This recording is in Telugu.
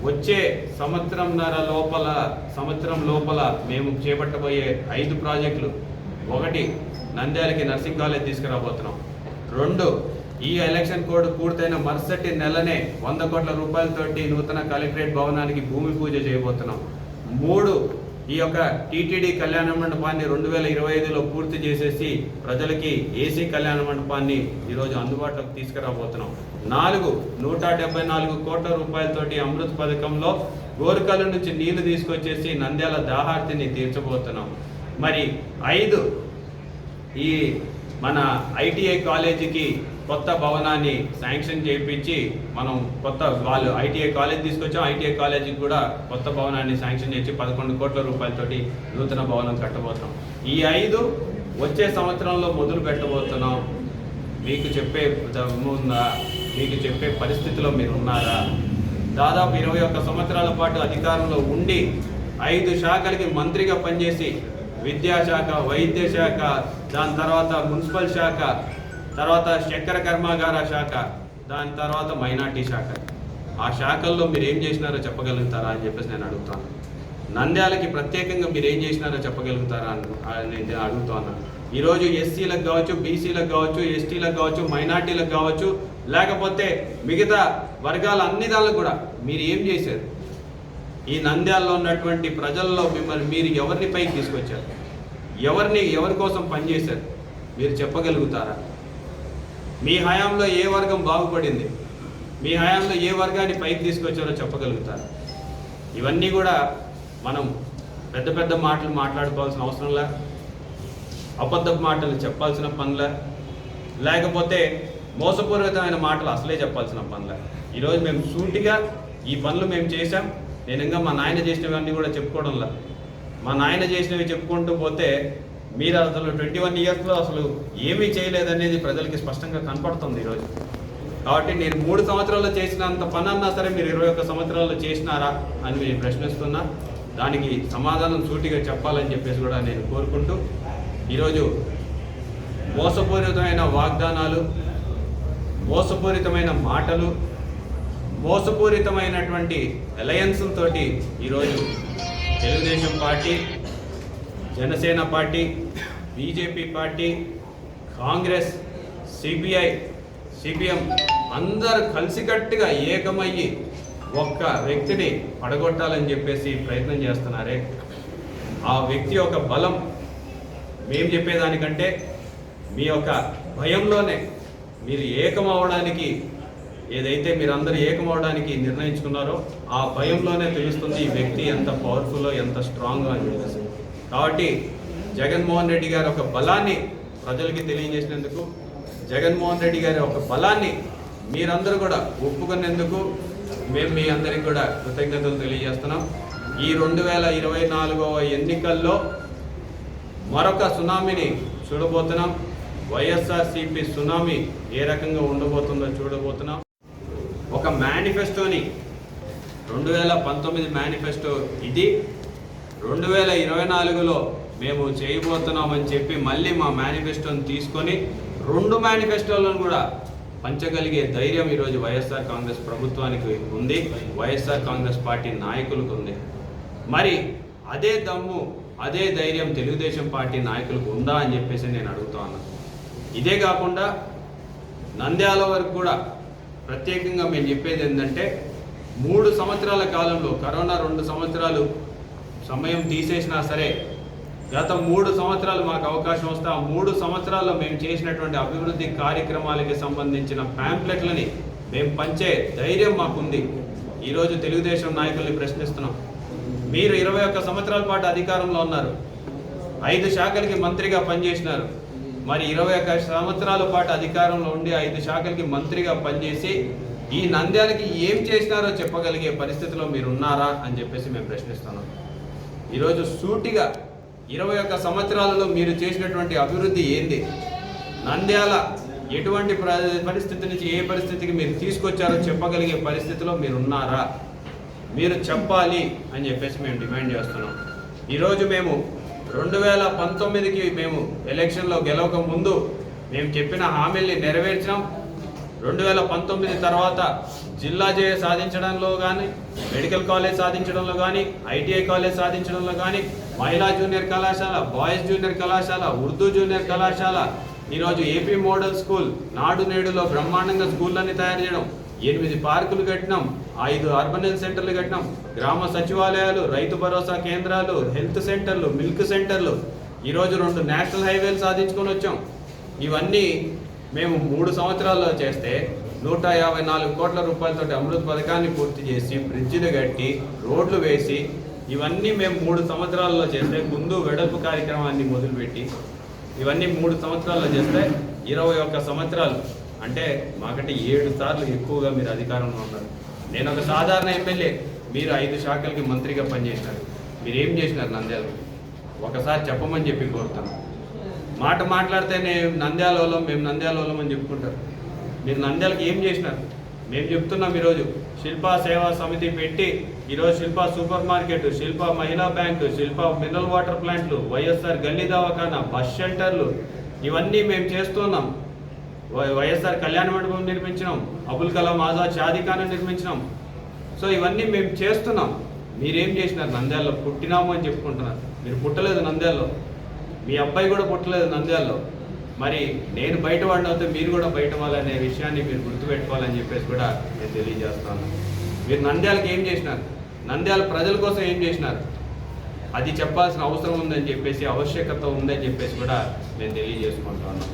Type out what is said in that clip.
వచ్చే సంవత్సరం లోపల మేము చేపట్టబోయే 5 ప్రాజెక్టులు. 1, నంద్యాలకి నర్సింగ్ కాలేజ్ తీసుకురాబోతున్నాం. 2, ఈ ఎలక్షన్ కోడ్ పూర్తయిన మరుసటి నెలనే 100 కోట్ల రూపాయలతోటి నూతన కలెక్టరేట్ భవనానికి భూమి పూజ చేయబోతున్నాం. 3, ఈ యొక్క టీటీడీ కళ్యాణ మండపాన్ని 2025లో పూర్తి చేసేసి ప్రజలకి ఏసీ కళ్యాణ మండపాన్ని ఈరోజు అందుబాటులోకి తీసుకురాబోతున్నాం. 4, 174 కోట్ల రూపాయలతోటి అమృత్ పథకంలో గోరుకల్లు నుంచి నీళ్లు తీసుకొచ్చేసి నంద్యాల దాహార్తిని తీర్చబోతున్నాం. మరి 5, ఈ మన ఐటీఐ కాలేజీకి కొత్త భవనాన్ని శాంక్షన్ చేయించి మనం వాళ్ళు ఐటీఐ కాలేజ్ తీసుకొచ్చాం. ఐటీఐ కాలేజీకి కూడా కొత్త భవనాన్ని శాంక్షన్ చేసి 11 కోట్ల రూపాయలతోటి నూతన భవనం కట్టబోతున్నాం. ఈ 5 వచ్చే సంవత్సరంలో మొదలు పెట్టబోతున్నాం. మీకు చెప్పే దమ్ము ఉందా? మీకు చెప్పే పరిస్థితిలో మీరు ఉన్నారా? దాదాపు 21 సంవత్సరాల పాటు అధికారంలో ఉండి 5 శాఖలకి మంత్రిగా పనిచేసి విద్యాశాఖ, వైద్య శాఖ, దాని తర్వాత మున్సిపల్ శాఖ, తర్వాత చక్కెర కర్మాగార శాఖ, దాని తర్వాత మైనార్టీ శాఖ. ఆ శాఖల్లో మీరు ఏం చేసినారో చెప్పగలుగుతారా అని చెప్పేసి నేను అడుగుతాను. నంద్యాలకి ప్రత్యేకంగా మీరు ఏం చేసినారో చెప్పగలుగుతారా అని నేను అడుగుతాను. ఈరోజు ఎస్సీలకు కావచ్చు, బీసీలకు కావచ్చు, ఎస్టీలకు కావచ్చు, మైనార్టీలకు కావచ్చు, లేకపోతే మిగతా వర్గాల అన్ని దానికి కూడా మీరు ఏం చేశారు? ఈ నంద్యాలలో ఉన్నటువంటి ప్రజల్లో మీరు ఎవరిని పైకి తీసుకొచ్చారు? ఎవరి కోసం పనిచేశారు? మీరు చెప్పగలుగుతారా? మీ హయాంలో ఏ వర్గం బాగుపడింది? మీ హయాంలో ఏ వర్గాన్ని పైకి తీసుకొచ్చారో చెప్పగలుగుతారా? ఇవన్నీ కూడా మనం పెద్ద పెద్ద మాటలు మాట్లాడుకోవాల్సిన అవసరంలా, అబద్ధపు మాటలు చెప్పాల్సిన పనులా, లేకపోతే మోసపూరితమైన మాటలు అసలే చెప్పాల్సిన పనులా. ఈరోజు మేము సూటిగా ఈ పనులు మేము చేశాం. నేను ఇంకా మా నాయన చేసినవన్నీ కూడా చెప్పుకోవడంలా. మా నాయన చేసినవి చెప్పుకుంటూ పోతే మీరు అసలు 21 ఇయర్స్లో అసలు ఏమీ చేయలేదనేది ప్రజలకి స్పష్టంగా కనపడుతుంది ఈరోజు. కాబట్టి నేను 3 సంవత్సరాల్లో చేసినంత పని అన్నా సరే మీరు 21 సంవత్సరాల్లో చేసినారా అని నేను ప్రశ్నిస్తున్నా. దానికి సమాధానం సూటిగా చెప్పాలని చెప్పేసి కూడా నేను కోరుకుంటూ, ఈరోజు మోసపూరితమైన వాగ్దానాలు, మోసపూరితమైన మాటలు, మోసపూరితమైనటువంటి అలయన్స్లతోటి ఈరోజు Telugu Desam party, Janasena party, BJP party, Congress, CPI, CPM అందరూ కలిసికట్టుగా ఏకమయ్యి ఒక్క వ్యక్తిని పడగొట్టాలని చెప్పేసి ప్రయత్నం చేస్తున్నారే. ఆ వ్యక్తి యొక్క బలం మేము చెప్పేదానికంటే మీ యొక్క భయంలోనే మీరు ఏకమవడానికి, ఏదైతే మీరందరూ ఏకమవడానికి నిర్ణయించుకున్నారో ఆ భయంలోనే తెలుస్తుంది ఈ వ్యక్తి ఎంత పవర్ఫుల్లో, ఎంత స్ట్రాంగ్ అని చెప్పేసి. కాబట్టి జగన్మోహన్ రెడ్డి గారి ఒక బలాన్ని ప్రజలకి తెలియజేసినందుకు, జగన్మోహన్ రెడ్డి గారి ఒక బలాన్ని మీరందరూ కూడా ఒప్పుకునేందుకు మేము మీ అందరికీ కూడా కృతజ్ఞతలు తెలియజేస్తున్నాం. ఈ 2024వ ఎన్నికల్లో మరొక సునామీని చూడబోతున్నాం. వైఎస్ఆర్సీపీ సునామీ ఏ రకంగా ఉండబోతుందో చూడబోతున్నాం. ఒక మేనిఫెస్టోని 2019 మేనిఫెస్టో ఇది, 2024లో మేము చేయబోతున్నామని చెప్పి మళ్ళీ మా మేనిఫెస్టోని తీసుకొని 2 మేనిఫెస్టోలను కూడా పంచగలిగే ధైర్యం ఈరోజు వైఎస్ఆర్ కాంగ్రెస్ ప్రభుత్వానికి ఉంది, వైఎస్ఆర్ కాంగ్రెస్ పార్టీ నాయకులకు ఉంది. మరి అదే దమ్ము, అదే ధైర్యం తెలుగుదేశం పార్టీ నాయకులకు ఉందా అని చెప్పేసి నేను అడుగుతా ఉన్నాను. ఇదే కాకుండా నంద్యాల వరకు కూడా ప్రత్యేకంగా మేము చెప్పేది ఏంటంటే, 3 సంవత్సరాల కాలంలో కరోనా 2 సంవత్సరాలు సమయం తీసేసినా సరే, గత 3 సంవత్సరాలు మాకు అవకాశం వస్తే ఆ 3 సంవత్సరాల్లో మేము చేసినటువంటి అభివృద్ధి కార్యక్రమాలకి సంబంధించిన ప్యాంప్లెట్లని మేము పంచే ధైర్యం మాకుంది. ఈరోజు తెలుగుదేశం నాయకుల్ని ప్రశ్నిస్తున్నాం. మీరు 21 సంవత్సరాల పాటు అధికారంలో ఉన్నారు, 5 శాఖలకి మంత్రిగా పనిచేసినారు. మరి 21 సంవత్సరాల పాటు అధికారంలో ఉండి 5 శాఖలకి మంత్రిగా పనిచేసి ఈ నంద్యాలకి ఏం చేసినారో చెప్పగలిగే పరిస్థితిలో మీరు ఉన్నారా అని చెప్పేసి మేము ప్రశ్నిస్తున్నాం. ఈరోజు సూటిగా 21 సంవత్సరాలలో మీరు చేసినటువంటి అభివృద్ధి ఏంది? నంద్యాల ఎటువంటి పరిస్థితి నుంచి ఏ పరిస్థితికి మీరు తీసుకొచ్చారో చెప్పగలిగే పరిస్థితిలో మీరు ఉన్నారా? మీరు చెప్పాలి అని చెప్పేసి మేము డిమాండ్ చేస్తున్నాం. ఈరోజు మేము 2019కి మేము ఎలక్షన్లో గెలవక ముందు మేము చెప్పిన హామీల్ని నెరవేర్చినాం. 2019 తర్వాత జిల్లా సాధించడంలో కానీ, మెడికల్ కాలేజ్ సాధించడంలో కానీ, ఐటీఐ కాలేజ్ సాధించడంలో కానీ, మహిళా జూనియర్ కళాశాల, బాయ్స్ జూనియర్ కళాశాల, ఉర్దూ జూనియర్ కళాశాల, ఈరోజు ఏపీ మోడల్ స్కూల్, నాడు నేడులో బ్రహ్మాండంగా స్కూళ్ళని తయారు చేయడం, 8 పార్కులు కట్టినాం, 5 అర్బన్ హెల్త్ సెంటర్లు కట్టినాం, గ్రామ సచివాలయాలు, రైతు భరోసా కేంద్రాలు, హెల్త్ సెంటర్లు, మిల్క్ సెంటర్లు, ఈరోజు 2 నేషనల్ హైవేలు సాధించుకొని వచ్చాం. ఇవన్నీ మేము 3 సంవత్సరాల్లో చేస్తే 154 కోట్ల రూపాయలతో అమృత్ పథకాన్ని పూర్తి చేసి, బ్రిడ్జిలు కట్టి, రోడ్లు వేసి, ఇవన్నీ మేము 3 సంవత్సరాల్లో చేస్తే, ముందు వెడల్పు కార్యక్రమాన్ని మొదలుపెట్టి ఇవన్నీ 3 సంవత్సరాల్లో చేస్తే 21 సంవత్సరాలు అంటే మాకంటే 7 సార్లు ఎక్కువగా మీరు అధికారంలో ఉన్నారు. నేను ఒక సాధారణ ఎమ్మెల్యే, మీరు 5 శాఖలకి మంత్రిగా పనిచేసినారు. మీరు ఏం చేసినారు నంద్యాల? ఒకసారి చెప్పమని చెప్పి కోరుతాను. మాట మాట్లాడితేనే నంద్యాల వాళ్ళం, మేము నంద్యాల వాళ్ళం అని చెప్పుకుంటారు. మీరు నంద్యాలకి ఏం చేసినారు? మేము చెప్తున్నాం. ఈరోజు శిల్పా సేవా సమితి పెట్టి ఈరోజు శిల్పా సూపర్ మార్కెట్, శిల్పా మహిళా బ్యాంకు, శిల్పా మినరల్ వాటర్ ప్లాంట్లు, వైఎస్ఆర్ గల్లీ దవాఖానా, బస్ షెల్టర్లు, ఇవన్నీ మేము చేస్తున్నాం. వైఎస్ఆర్ కళ్యాణ మండపం నిర్మించినాం, అబుల్ కలాం ఆజాద్ షాదీఖానా నిర్మించినాం. సో ఇవన్నీ మేము చేస్తున్నాం. మీరేం చేసినారు? నంద్యాలలో పుట్టినాము అని చెప్పుకుంటున్నారు. మీరు పుట్టలేదు నంద్యాలలో, మీ అబ్బాయి కూడా పుట్టలేదు నంద్యాలలో. మరి నేను బయట వాడిని అవుతే మీరు కూడా బయట వాళ్ళనే విషయాన్ని మీరు గుర్తుపెట్టుకోవాలని చెప్పేసి కూడా నేను తెలియజేస్తాను. మీరు నంద్యాలకు ఏం చేసినారు? నంద్యాల ప్రజల కోసం ఏం చేసినారు? అది చెప్పాల్సిన అవసరం ఉందని చెప్పేసి, ఆవశ్యకత ఉందని చెప్పేసి కూడా నేను తెలియజేసుకుంటున్నాను.